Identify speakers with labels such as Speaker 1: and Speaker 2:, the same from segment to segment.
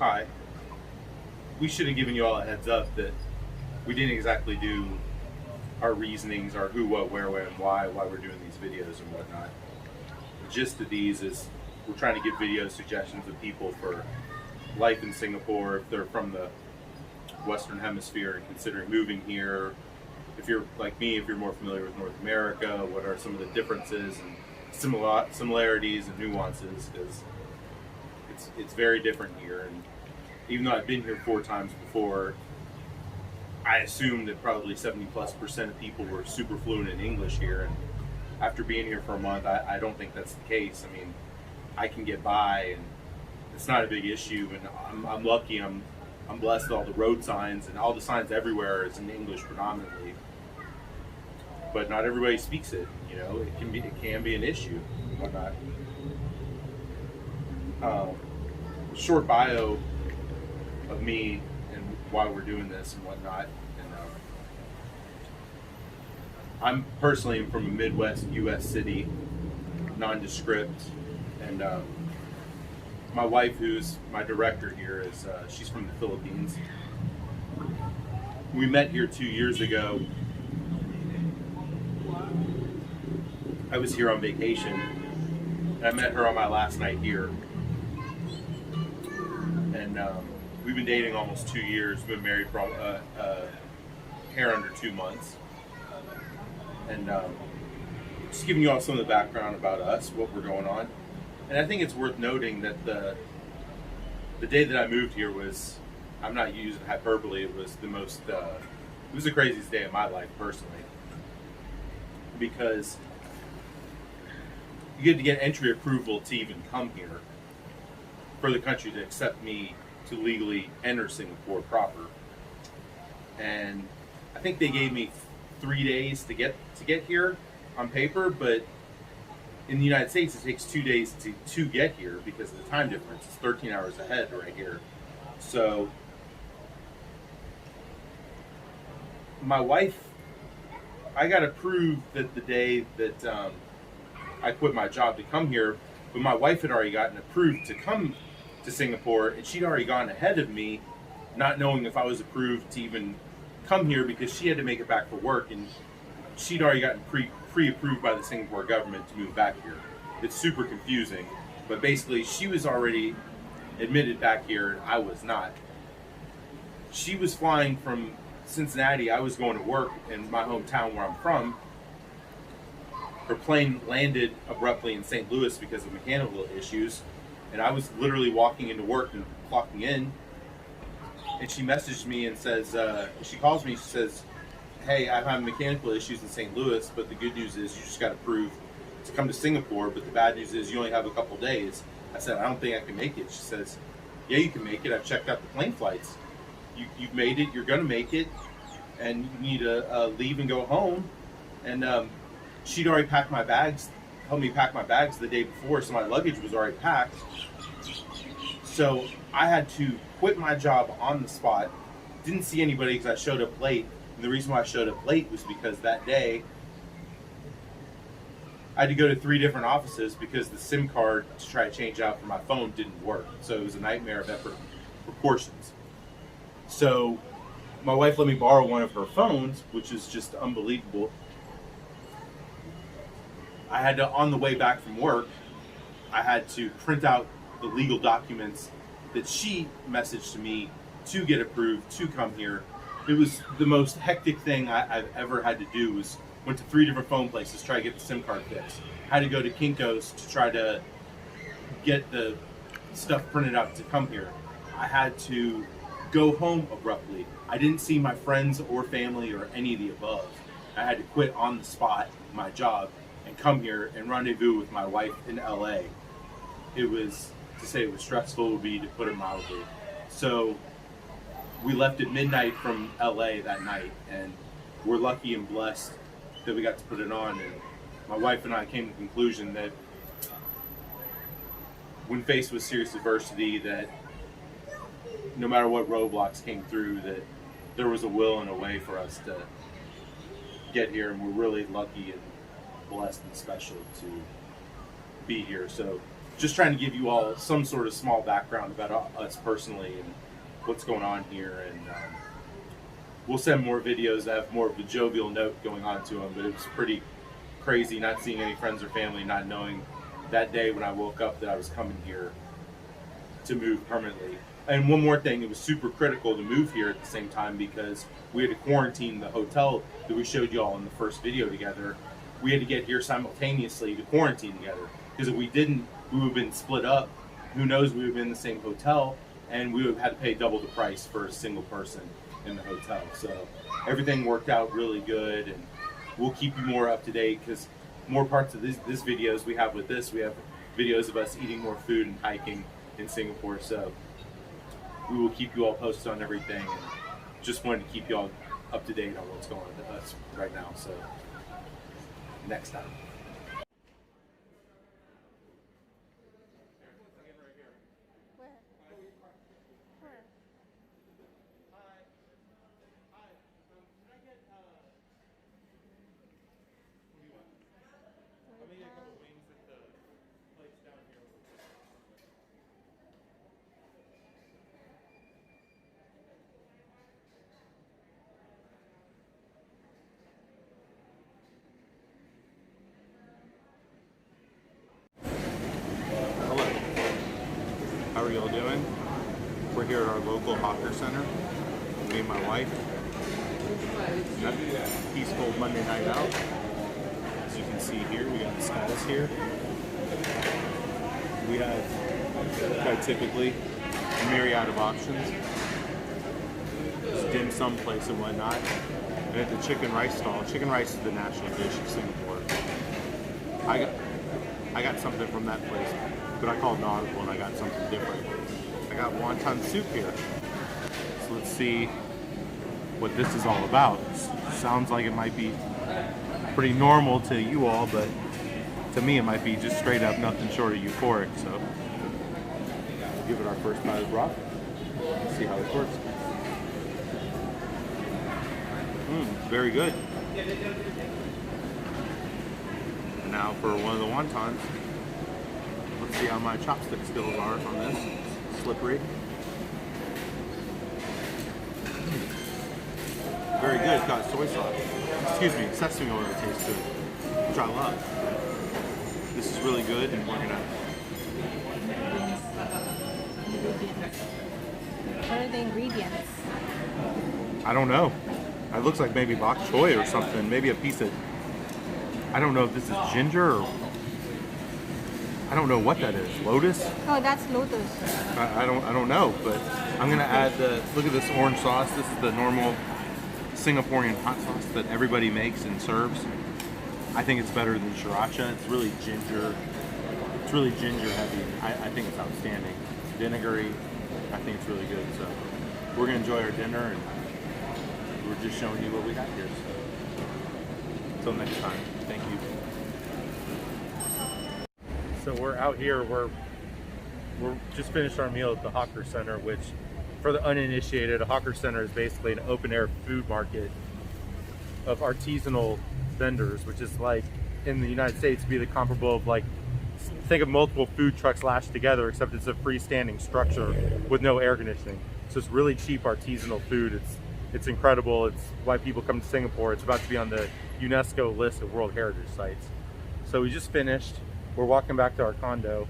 Speaker 1: Hi. We should have given you all a heads up that we didn't exactly do our reasonings, our who, what, where, when, why we're doing these videos and whatnot. The gist of these is we're trying to give video suggestions of people for life in Singapore if they're from the Western Hemisphere and considering moving here. If you're like me, if you're more familiar with North America, what are some of the differences and similarities and nuances? Because it's very different here. And even though I've been here 4 times before, I assumed that probably 70+% of people were super fluent in English here. And after being here for a month, I don't think that's the case. I mean, I can get by, and it's not a big issue. And I'm lucky. I'm blessed. All the road signs and all the signs everywhere is in English predominantly, but not everybody speaks it. You know, it can be an issue and whatnot. Um, Short bio of me and why we're doing this and whatnot. And I'm personally from a Midwest U.S. city, nondescript, and my wife, who's my director here, is she's from the Philippines. We met here 2 years ago. I was here on vacation, and I met her on my last night here. And we've been dating almost 2 years. We've been married for hair under 2 months. And just giving you all some of the background about us, what we're going on. And I think it's worth noting that the day that I moved here was, I'm not using hyperbole, it was it was the craziest day of my life personally. Because you get to get entry approval to even come here for the country to accept me to legally enter Singapore proper. And I think they gave me 3 days to get here on paper, but in the United States it takes 2 days to get here because of the time difference. It's 13 hours ahead right here. So my wife, I got approved that the day that I quit my job to come here, but my wife had already gotten approved to come to Singapore, and she'd already gone ahead of me, not knowing if I was approved to even come here because she had to make it back for work, and she'd already gotten pre-approved by the Singapore government to move back here. It's super confusing, but basically she was already admitted back here, and I was not. She was flying from Cincinnati. I was going to work in my hometown where I'm from. Her plane landed abruptly in St. Louis because of mechanical issues, and I was literally walking into work and clocking in, and she messaged me and says, she calls me, she says, hey, I'm having mechanical issues in St. Louis, but the good news is you just got approved to come to Singapore, but the bad news is you only have a couple days. I said, I don't think I can make it. She says, yeah, you can make it. I've checked out the plane flights. You've made it. You're going to make it, and you need to leave and go home. And she'd already packed my bags, helped me pack my bags the day before, so my luggage was already packed. So I had to quit my job on the spot. Didn't see anybody because I showed up late. And the reason why I showed up late was because that day I had to go to 3 different offices because the SIM card to try to change out for my phone didn't work. So it was a nightmare of effort proportions. So my wife let me borrow one of her phones, which is just unbelievable. I had to, on the way back from work, I had to print out the legal documents that she messaged to me to get approved to come here. It was the most hectic thing I've ever had to do. Went to 3 different phone places to try to get the SIM card fixed. Had to go to Kinko's to try to get the stuff printed out to come here. I had to go home abruptly. I didn't see my friends or family or any of the above. I had to quit on the spot my job and come here and rendezvous with my wife in LA. It was, to say it was stressful would be to put it mildly. So we left at midnight from LA that night, and we're lucky and blessed that we got to put it on. And my wife and I came to the conclusion that when faced with serious adversity, that no matter what roadblocks came through, that there was a will and a way for us to get here, and we're really lucky and blessed and special to be here. So just trying to give you all some sort of small background about us personally and what's going on here. And we'll send more videos that have more of a jovial note going on to them. But it was pretty crazy not seeing any friends or family, not knowing that day when I woke up that I was coming here to move permanently. And one more thing, it was super critical to move here at the same time because we had to quarantine the hotel that we showed you all in the first video together. We had to get here simultaneously to quarantine together, because if we didn't, we would have been split up. Who knows, we would have been in the same hotel, and we would have had to pay double the price for a single person in the hotel. So everything worked out really good, and we'll keep you more up to date, because more parts of this videos we have with this, we have videos of us eating more food and hiking in Singapore. So we will keep you all posted on everything, and just wanted to keep you all up to date on what's going on with us right now. So next time. Hello. How are y'all doing? We're here at our local hawker center. Me and my wife. Another peaceful Monday night out. As you can see here, we got the stalls here. We have, quite typically, a myriad of options. There's dim sum place and whatnot. And at the chicken rice stall, chicken rice is the national dish of Singapore. I got something from that place, but I called an audible and I got something different. I got wonton soup here. So let's see what this is all about. Sounds like it might be pretty normal to you all, but to me it might be just straight up nothing short of euphoric. So we'll give it our first bite of broth. See how it works. Very good. And now for one of the wontons. Let's see how my chopstick skills are on this. Slippery. Very good. It's got soy sauce. Excuse me, sesame oil taste to it, which I love. This is really good, and we're gonna.
Speaker 2: What are the ingredients?
Speaker 1: I don't know. It looks like maybe bok choy or something. Maybe a piece of. I don't know if this is ginger or. I don't know what that is. Lotus?
Speaker 2: Oh, that's lotus.
Speaker 1: I don't know, but I'm gonna add the. Look at this orange sauce. This is the normal Singaporean hot sauce that everybody makes and serves. I think it's better than sriracha. It's really ginger. It's really ginger heavy. I think it's outstanding. It's vinegary. I think it's really good. So we're gonna enjoy our dinner, and we're just showing you what we got here. So until next time, thank you. So we're out here. We're just finished our meal at the Hawker Center, which, for the uninitiated, a hawker center is basically an open-air food market of artisanal vendors, which is like in the United States be the comparable of, like, think of multiple food trucks lashed together, except it's a freestanding structure with no air conditioning. So it's really cheap artisanal food. It's incredible. It's why people come to Singapore. It's about to be on the UNESCO list of World Heritage Sites. So we just finished. We're walking back to our condo.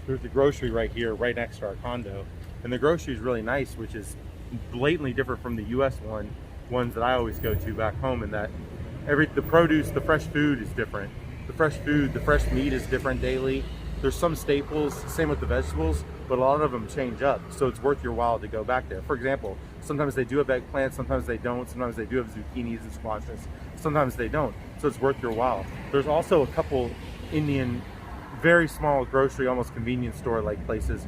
Speaker 1: There's the grocery right here, right next to our condo. And the grocery is really nice, which is blatantly different from the US ones that I always go to back home, in that the produce, the fresh food is different. The fresh food, the fresh meat is different daily. There's some staples, same with the vegetables, but a lot of them change up. So it's worth your while to go back there. For example, sometimes they do have eggplants, sometimes they don't. Sometimes they do have zucchinis and squashes, sometimes they don't. So it's worth your while. There's also a couple Indian, very small grocery, almost convenience store like places.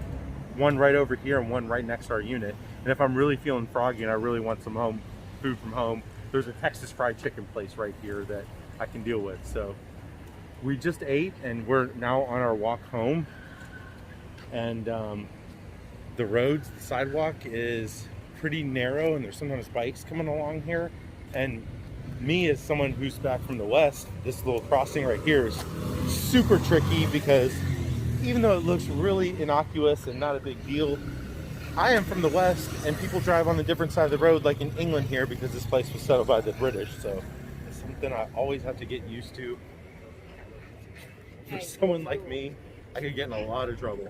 Speaker 1: One right over here and one right next to our unit. And if I'm really feeling froggy and I really want some food from home, there's a Texas fried chicken place right here that I can deal with. So we just ate and we're now on our walk home. And the roads, the sidewalk is pretty narrow, and there's sometimes bikes coming along here. And me, as someone who's back from the West, this little crossing right here is super tricky because even though it looks really innocuous and not a big deal, I am from the West, and people drive on a different side of the road, like in England here, because this place was settled by the British. So it's something I always have to get used to. For someone like me, I could get in a lot of trouble.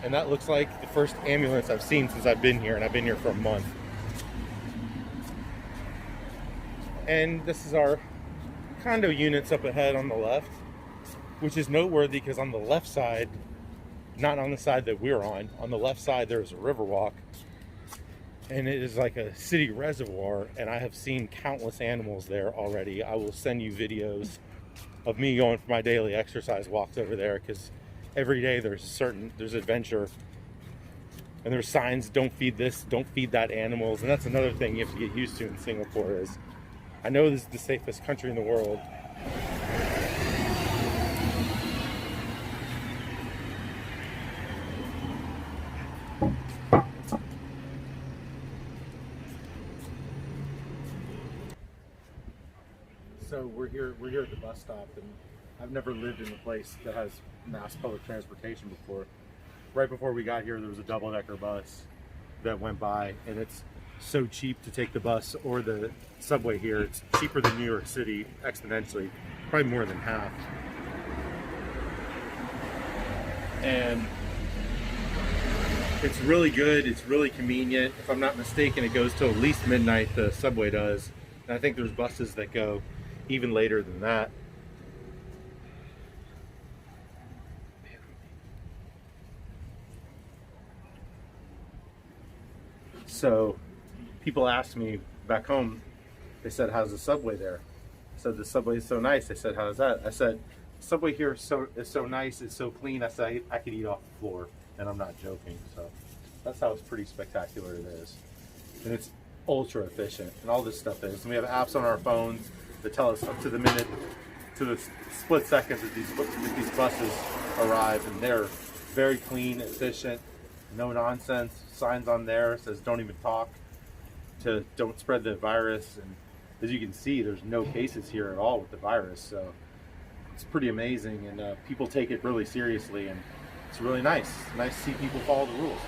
Speaker 1: And that looks like the first ambulance I've seen since I've been here, and I've been here for a month. And this is our condo units up ahead on the left, which is noteworthy because on the left side, not on the side that we're on the left side there's a river walk, and it is like a city reservoir, and I have seen countless animals there already. I will send you videos of me going for my daily exercise walks over there, because every day there's adventure, and there's signs, don't feed this, don't feed that animals. And that's another thing you have to get used to in Singapore is, I know this is the safest country in the world, so we're here at the bus stop, and I've never lived in a place that has mass public transportation before. Right before we got here, there was a double-decker bus that went by, and it's so cheap to take the bus or the subway here. It's cheaper than New York City exponentially, probably more than half. And it's really good, it's really convenient. If I'm not mistaken, it goes till at least midnight, the subway does. And I think there's buses that go even later than that. So people asked me back home, they said, how's the subway there? I said, the subway is so nice. They said, how's that? I said, subway here is so nice, it's so clean. I said, I could eat off the floor, and I'm not joking. So that's how it's pretty spectacular it is. And it's ultra efficient, and all this stuff is. And we have apps on our phones that tell us up to the minute, to the split second that these buses arrive, and they're very clean, efficient, no nonsense. Signs on there says don't even talk, to don't spread the virus. And as you can see, there's no cases here at all with the virus, so it's pretty amazing. And people take it really seriously, and it's really nice to see people follow the rules.